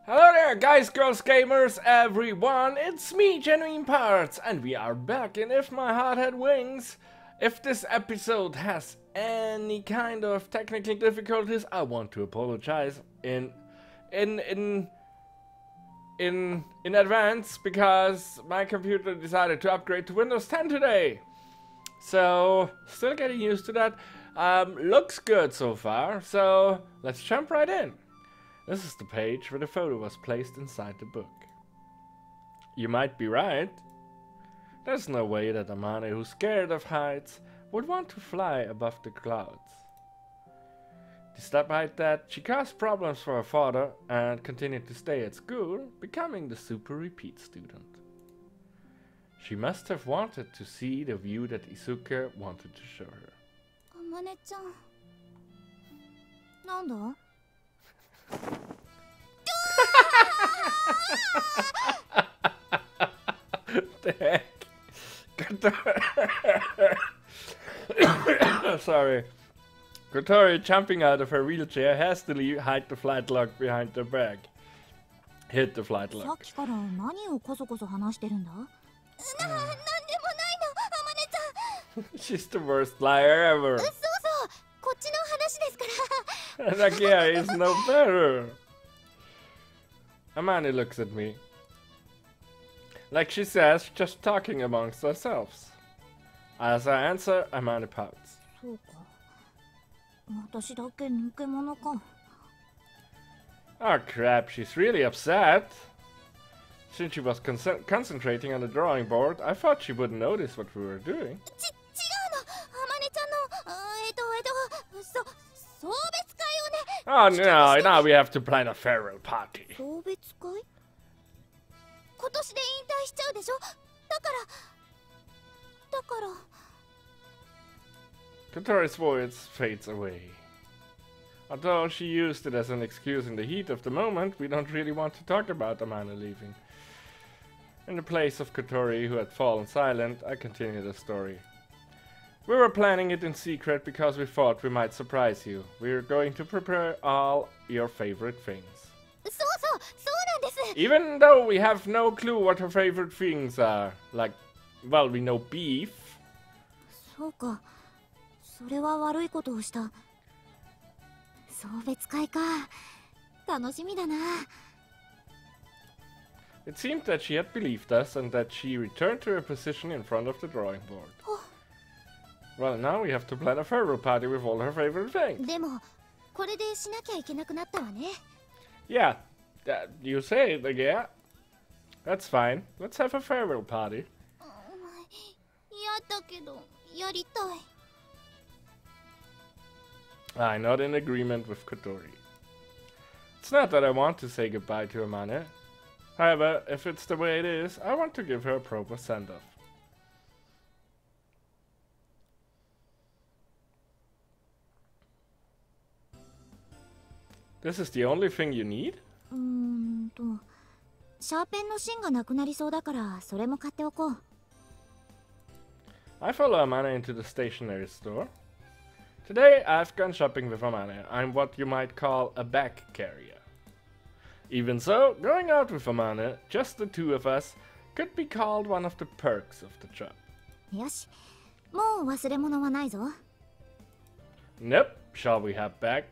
Hello there, guys, girls, gamers, everyone. It's me, GenuineParts, and we are back in If My Heart Had Wings. If this episode has any kind of technical difficulties, I want to apologize in advance, because my computer decided to upgrade to Windows 10 today. So, still getting used to that. Looks good so far, so let's jump right in. This is the page where the photo was placed inside the book. You might be right. There's no way that Amane, who's scared of heights, would want to fly above the clouds. Despite that, she caused problems for her father and continued to stay at school, becoming the super repeat student. She must have wanted to see the view that Isuke wanted to show her. Amane-chan. Nanda? The heck? Sorry. Kotori, jumping out of her wheelchair, hastily hid the flight lock behind her bag. Hit the flight lock. She's the worst liar ever. Nakia is no better. Amane looks at me. Like she says, just talking amongst ourselves. As I answer, Amane pouts. Oh crap, she's really upset. Since she was concentrating on the drawing board, I thought she wouldn't notice what we were doing. Oh no, now we have to plan a farewell party. Kotori's voice fades away. Although she used it as an excuse in the heat of the moment, we don't really want to talk about Amane leaving. In the place of Kotori, who had fallen silent, I continued the story. We were planning it in secret because we thought we might surprise you. We were going to prepare all your favorite things. Even though we have no clue what her favorite things are. Like, well, we know beef. It seemed that she had believed us and that she returned to her position in front of the drawing board. Well, now we have to plan a farewell party with all her favorite things. Yeah, you say it, yeah. That's fine. Let's have a farewell party. I'm not in agreement with Kotori. It's not that I want to say goodbye to Amane. However, if it's the way it is, I want to give her a proper send-off. This is the only thing you need? I follow Amane into the stationery store. Today I've gone shopping with Amane. I'm what you might call a bag carrier. Even so, going out with Amane, just the two of us, could be called one of the perks of the job. Nope. Shall we head back?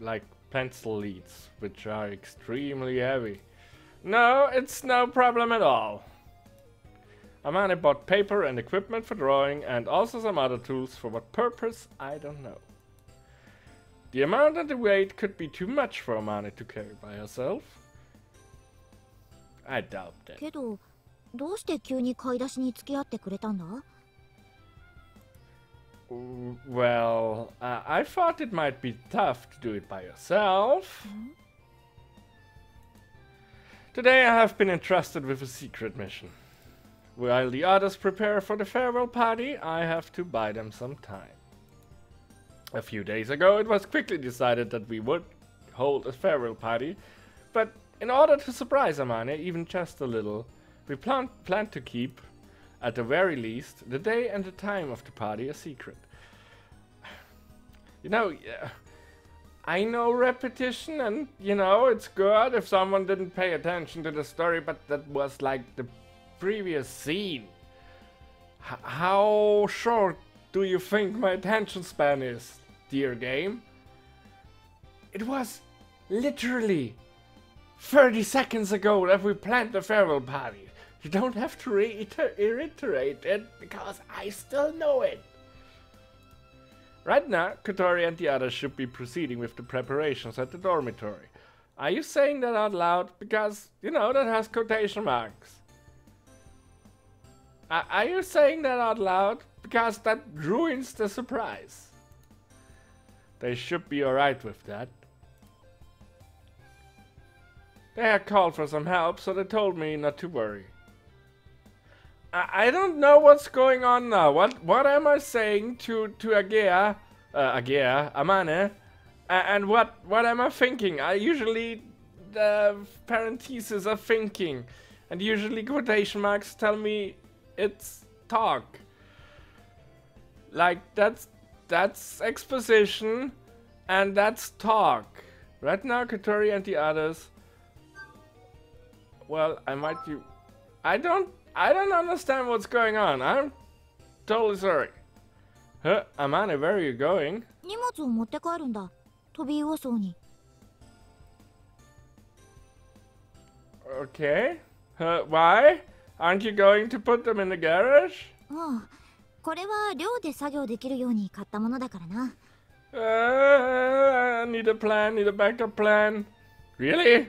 Like pencil leads, which are extremely heavy. No, it's no problem at all. Amane bought paper and equipment for drawing and also some other tools. For what purpose, I don't know. The amount and the weight could be too much for Amane to carry by herself. I doubt that. Well, I thought it might be tough to do it by yourself. Today I have been entrusted with a secret mission. While the others prepare for the farewell party, I have to buy them some time. A few days ago, it was quickly decided that we would hold a farewell party, but in order to surprise Amane even just a little, we plan to keep, at the very least, the day and the time of the party a secret. You know, I know repetition, and you know, it's good if someone didn't pay attention to the story, but that was like the previous scene. How short do you think my attention span is, dear game? It was literally 30 seconds ago that we planned the farewell party. You don't have to reiterate it, because I still know it. Right now, Kotori and the others should be proceeding with the preparations at the dormitory. Are you saying that out loud? Because, you know, that has quotation marks. Are you saying that out loud? Because that ruins the surprise. They should be alright with that. They had called for some help, so they told me not to worry. I don't know what's going on now. What am I saying to Amane? And what am I thinking? I usually parentheses are thinking, and usually quotation marks tell me it's talk. Like that's exposition, and that's talk. Right now, Kotori and the others. Well, I don't understand what's going on. I'm totally sorry. Huh? Amane, where are you going? Okay. Why? Aren't you going to put them in the garage? Need a plan, need a backup plan. Really?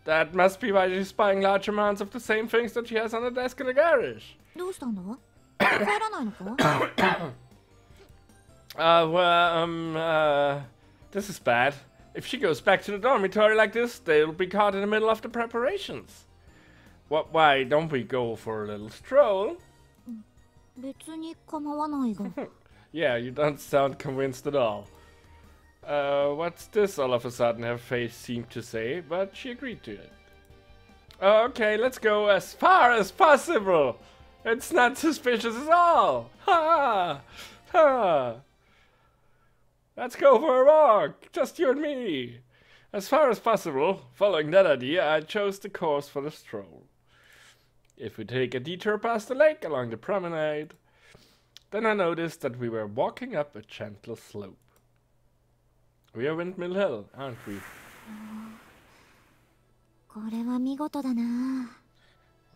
That must be why she's buying large amounts of the same things that she has on the desk in the garage. This is bad. If she goes back to the dormitory like this, they'll be caught in the middle of the preparations. Why don't we go for a little stroll? Yeah, you don't sound convinced at all. What's this all of a sudden, her face seemed to say, but she agreed to it. Okay, let's go as far as possible. It's not suspicious at all. Ha! Ha! Let's go for a walk, just you and me. As far as possible, following that idea, I chose the course for the stroll. If we take a detour past the lake along the promenade, then I noticed that we were walking up a gentle slope. We are Windmill Hill, aren't we?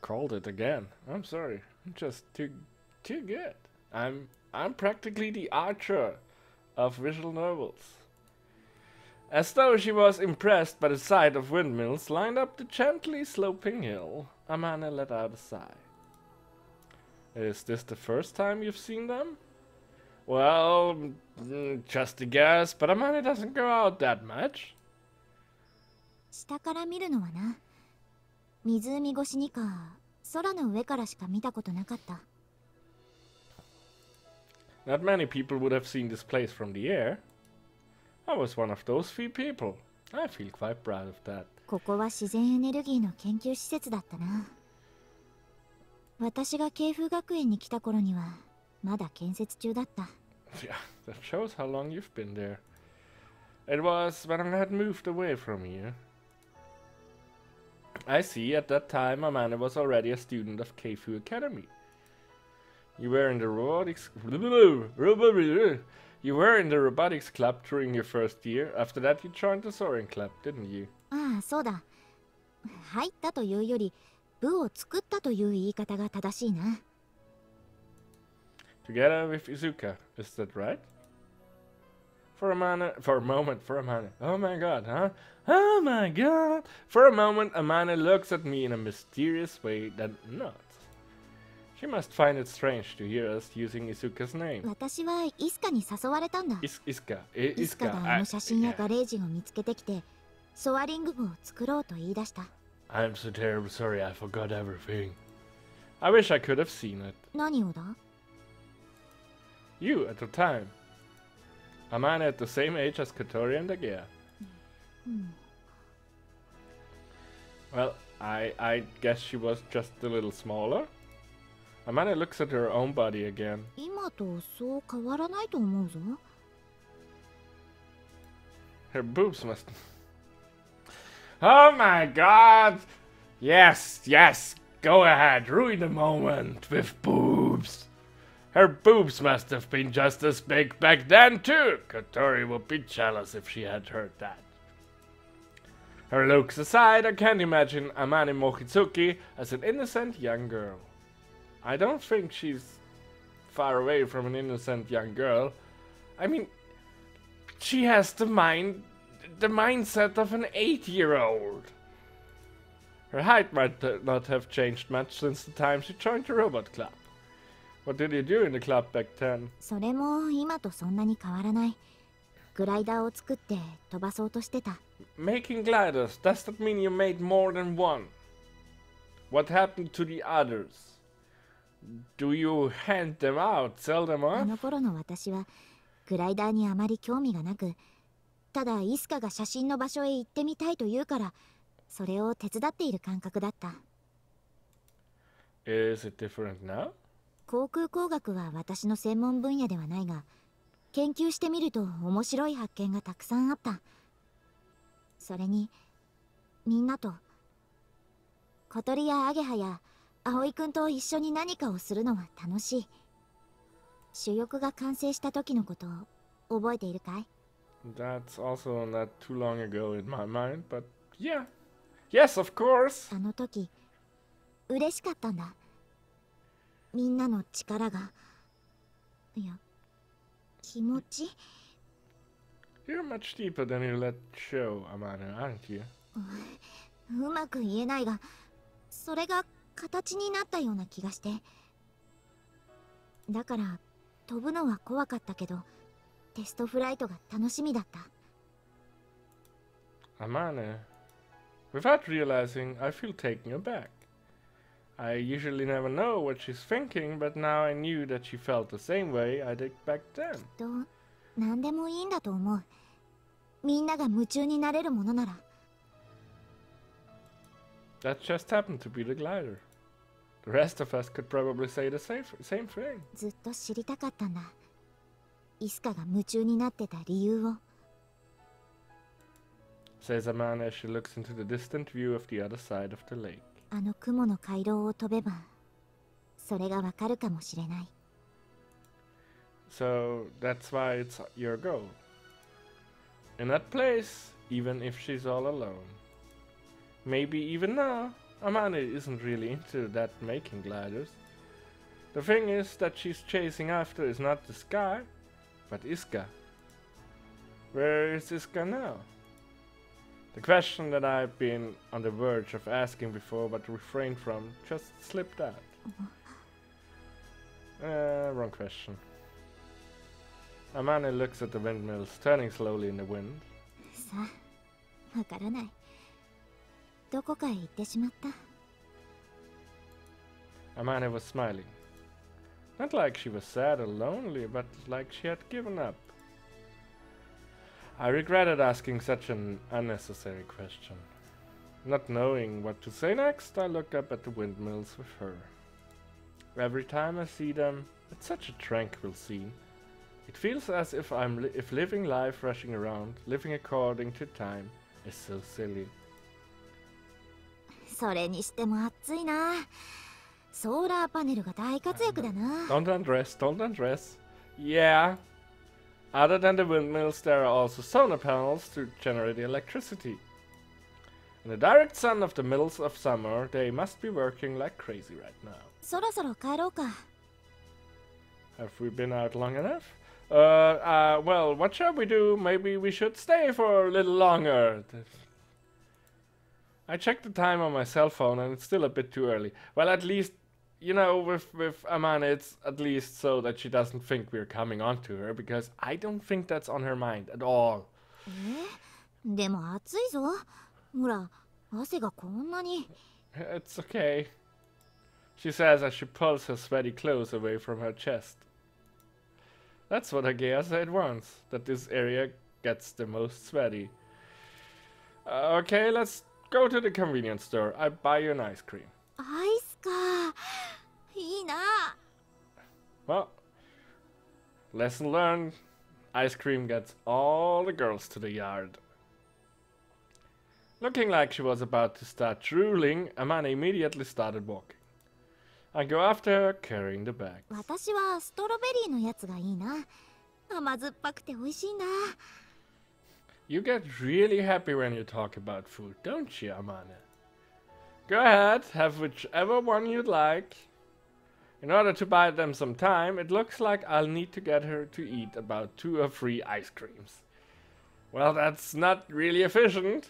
Called it again. I'm sorry. I'm just too good. I'm practically the Archer of visual novels. As though she was impressed by the sight of windmills lined up the gently sloping hill, Amane let out a sigh. Is this the first time you've seen them? Well, just a guess, but Amane doesn't go out that much. Not many people would have seen this place from the air. I was one of those few people. I feel quite proud of that. Yeah, that shows how long you've been there. It was when I had moved away from here. I see, at that time Amane was already a student of Keifu Academy. You were in the robotics club during your first year. After that you joined the Soaring Club, didn't you? Together with Izuka, is that right? For a moment, oh my god, huh? Oh my god! For a moment, Amane looks at me in a mysterious way that nods. She must find it strange to hear us using Izuka's name. Iska. I'm so terribly sorry, I forgot everything. I wish I could have seen it. You, at the time. Amane at the same age as Kotori and Agea. Well, I guess she was just a little smaller. Amanda looks at her own body again. 今とそう変わらないと思うぞ。 Her boobs must... Oh my god! Yes, yes, go ahead, ruin the moment with boobs. Her boobs must have been just as big back then too. Kotori would be jealous if she had heard that. Her looks aside, I can't imagine Amane Mochitsuki as an innocent young girl. I don't think she's far away from an innocent young girl. I mean, she has the mindset of an 8-year-old. Her height might not have changed much since the time she joined the robot club. What did you do in the club back then? それも今とそんなに変わらない。グライダーを作って飛ばそうとしてた。 Making gliders, does that mean you made more than one? What happened to the others? Do you hand them out, sell them あ off? の頃の私はグライダーにあまり興味がなく、ただイスカが写真の場所へ行ってみたいと言うから、それを手伝っている感覚だった。 Is it different now? 航空工学は私の専門分野ではないが、研究してみると面白い発見がたくさんあった。それにみんなと、小鳥やアゲハや葵くんと一緒に何かをするのは楽しい。主翼が完成した時のことを覚えているかい？ That's also not too long ago in my mind, but yeah. Yes, of course. あの時嬉しかったんだ。みんなの力が、いや、気持ち。 You're much deeper than you let show, Amane, aren't you? うまく言えないが、それが形になったような気がして。だから飛ぶのは怖かったけど、テストフライトが楽しみだった。 Amane. Without realizing, I feel taken aback. I usually never know what she's thinking, but now I knew that she felt the same way I did back then. と何でもいいんだと思う。みんなが夢中になれるものなら。 That just happened to be the glider. The rest of us could probably say the same thing. ずっと知りたかったんだ。イスカが夢中になってた理由を。 Says Amane as she looks into the distant view of the other side of the lake. あの雲の回廊を飛べば、それがわかるかもしれない。 So that's why it's your goal. In that place, even if she's all alone. Maybe even now, Amane isn't really into that making gliders. The thing is that she's chasing after is not the sky, but Iska. Where is Iska now? The question that I've been on the verge of asking before but refrained from just slipped out. Wrong question. Amane looks at the windmills turning slowly in the wind. さあ、わからない。どこかへ行ってしまった。 Amane was smiling. Not like she was sad or lonely, but like she had given up. I regretted asking such an unnecessary question. Not knowing what to say next, I look up at the windmills with her. Every time I see them, it's such a tranquil scene. It feels as if if living life rushing around, living according to time, is so silly. それにしても暑いな。ソーラーパネルが大活躍だな。 Don't undress, don't undress. Yeah. Other than the windmills, there are also solar panels to generate electricity. In the direct sun of the middles of summer, they must be working like crazy right now. そろそろ帰ろうか。 Have we been out long enough? Well, what shall we do? Maybe we should stay for a little longer. I checked the time on my cell phone and it's still a bit too early. Well, at least, you know, with Amane, it's at least so that she doesn't think we're coming on to her, because I don't think that's on her mind at all. でも暑いぞ。ほら、汗がこんなに。 It's okay, she says as she pulls her sweaty clothes away from her chest. That's what Agea said once, that this area gets the most sweaty. Okay, let's go to the convenience store. I buy you an ice cream. アイスか。いいな。Well, lesson learned. Ice cream gets all the girls to the yard. Looking like she was about to start drooling, Amane immediately started walking. I go after her, carrying the bag. 私はストロベリーのやつがいいな。甘酸っぱくて美味しいんだ。You get really happy when you talk about food, don't you, Amane? Go ahead, have whichever one you'd like. In order to buy them some time, it looks like I'll need to get her to eat about 2 or 3 ice creams. Well, that's not really efficient.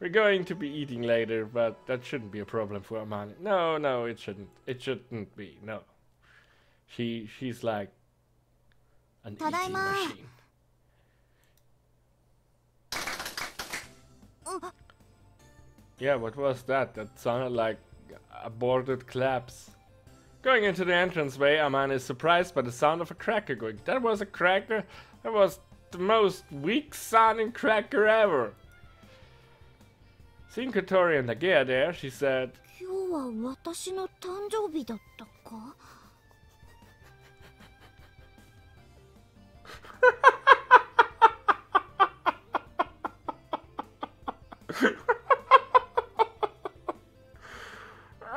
We're going to be eating later, but that shouldn't be a problem for Amane. No, it shouldn't. It shouldn't be, no. She's like an eating machine. Yeah, what was that? That sounded like aborted claps. Going into the entranceway, Amane is surprised by the sound of a cracker going. That was a cracker? That was the most weak-sounding cracker ever. Seeing Kotori and Nagea there, she said, 今日は私の誕生日だったか?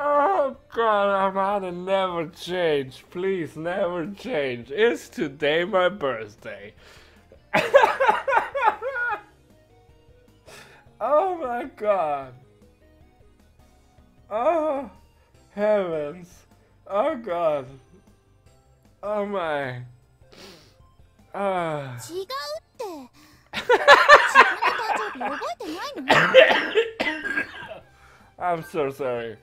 Oh God, Amane, never change. Please, never change. Is today my birthday? Oh my God. Oh, heavens. Oh God. Oh my. 違うって。自分の誕生日覚えてないの? I'm so sorry.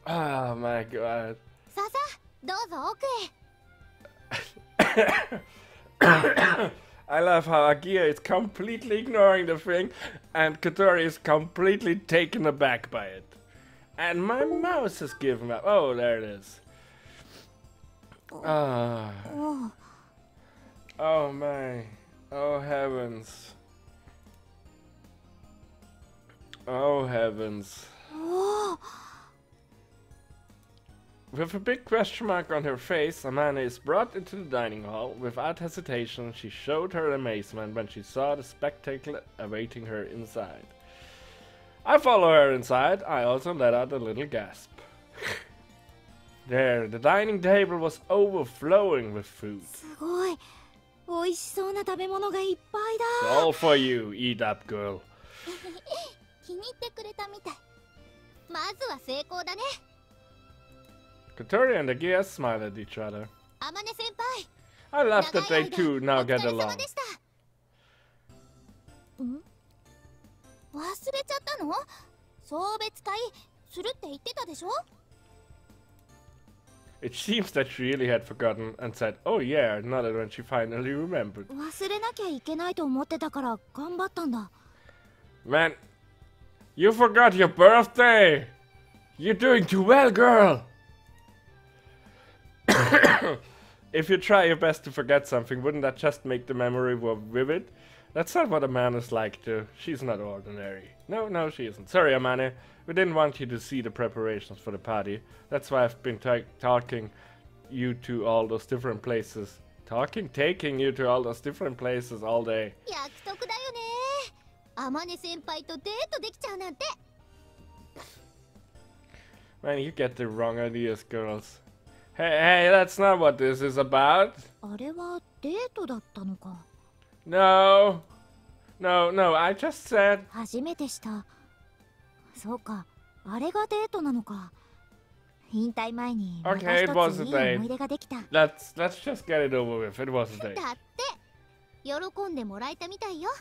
Oh my God. さあさあ、どうぞ奥へ。I love how Agia is completely ignoring the thing and Kotori is completely taken aback by it. And my mouse has given up. Oh, there it is. Ah. Oh my. Oh heavens. Oh heavens. With a big question mark on her face, Amane is brought into the dining hall. Without hesitation, she showed her amazement when she saw the spectacle awaiting her inside. I follow her inside. I also let out a little gasp. There, the dining table was overflowing with food. すごい。美味しそうな食べ物がいっぱい It's だ。 all for you. Eat up, girl. 気に入ってくれたみたい。まずは成功だね。 Kotori and Agia smile at each other. 天音先輩。 I love that they two now get along. ん？忘れちゃったの？送別会するって言ってたでしょ? It seems that she really had forgotten and said, "Oh yeah," nodded when she finally remembered. 忘れなきゃいけないと思ってたから頑張ったんだ。 Man, you forgot your birthday! You're doing too well, girl! If you try your best to forget something, wouldn't that just make the memory more vivid? That's not what Amane is like, too. She's not ordinary. No, she isn't. Sorry, Amane. We didn't want you to see the preparations for the party. That's why I've been taking you to all those different places. Taking you to all those different places all day. 約束だよね。天音先輩とデートできちゃうなんて。 Man, you get the wrong ideas, girls. Hey, that's not what this is about. あれはデートだったのか。 No, I just said... 初めてした。そうか、あれがデートなのか。引退前にまた一ついい思い出ができた。Let's just get it over with. It was a date. だって、喜んでもらえたみたいよ。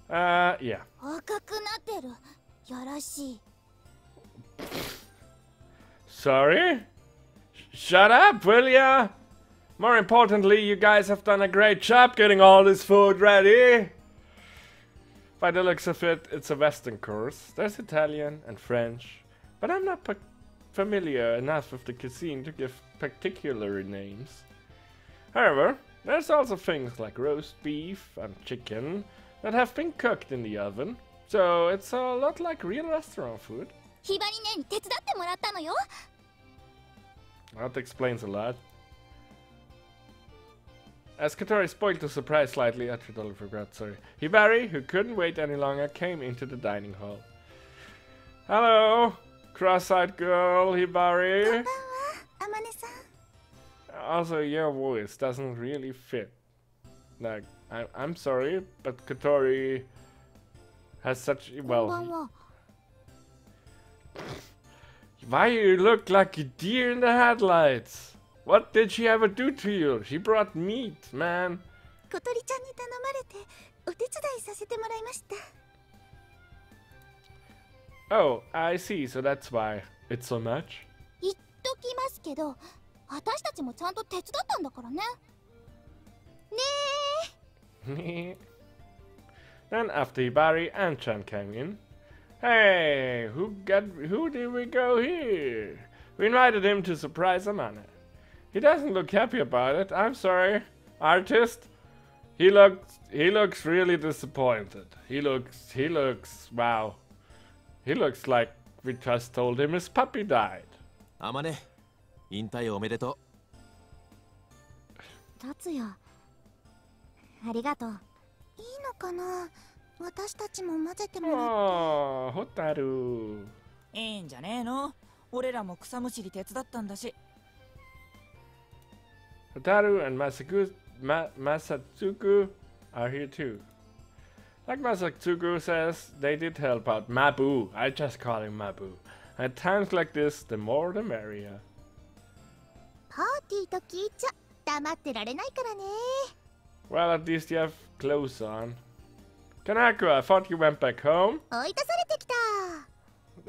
Yeah. 赤くなってる。やらしい。 Sorry? Shut up, will ya? More importantly, you guys have done a great job getting all this food ready. By the looks of it, it's a Western course. There's Italian and French, but I'm not familiar enough with the cuisine to give particular names. However, There's also things like roast beef and chicken that have been cooked in the oven. So it's a lot like real restaurant food. ひばりねに手伝ってもらったのよ。 That explains a lot. As Katori spoiled the surprise slightly, I totally forgot, sorry. Hibari, who couldn't wait any longer, came into the dining hall. Hello, cross-eyed girl, Hibari. Also, your voice doesn't really fit. Like, I'm sorry, but Katori has such, well... Why you look like a deer in the headlights? What did she ever do to you? She brought meat, man. 小鳥ちゃんに頼まれてお手伝いさせてもらいました。 Oh, I see, so that's why it's so much. 言っときますけど、私たちもちゃんと手伝ったんだからね。ねえ。 Then after Hibari, Anchan came in. Hey, who did we go here? We invited him to surprise Amane. He doesn't look happy about it. I'm sorry, artist. He looks really disappointed. He looks wow. He looks like we just told him his puppy died. Amane, 引退おめでとう。達也、ありがとう。いいのかな？私たちも混ぜてもらって。Oh, Hotaru. いいんじゃねえの？俺らも草むしり手伝ったんだし。Hotaru and Masatsuku are here too. Like Masatsuku says, they did help out Mabu. I just call him Mabu. At times like this, the more the merrier. パーティーと聞いちゃ黙ってられないからね。Well, at least you have clothes on. Kanako, I thought you went back home. 追い出されてきた。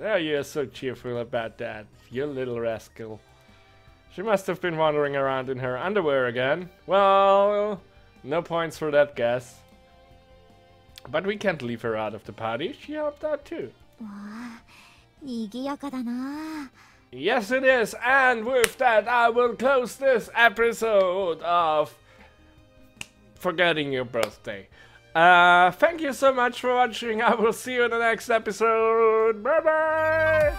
Yeah, you're so cheerful about that, you little rascal. She must have been wandering around in her underwear again. Well, no points for that guess. But we can't leave her out of the party. She helped out too. わあ、賑やかだな。 Yes, it is. And with that, I will close this episode of Forgetting Your Birthday. Thank you so much for watching. I will see you in the next episode. Bye bye.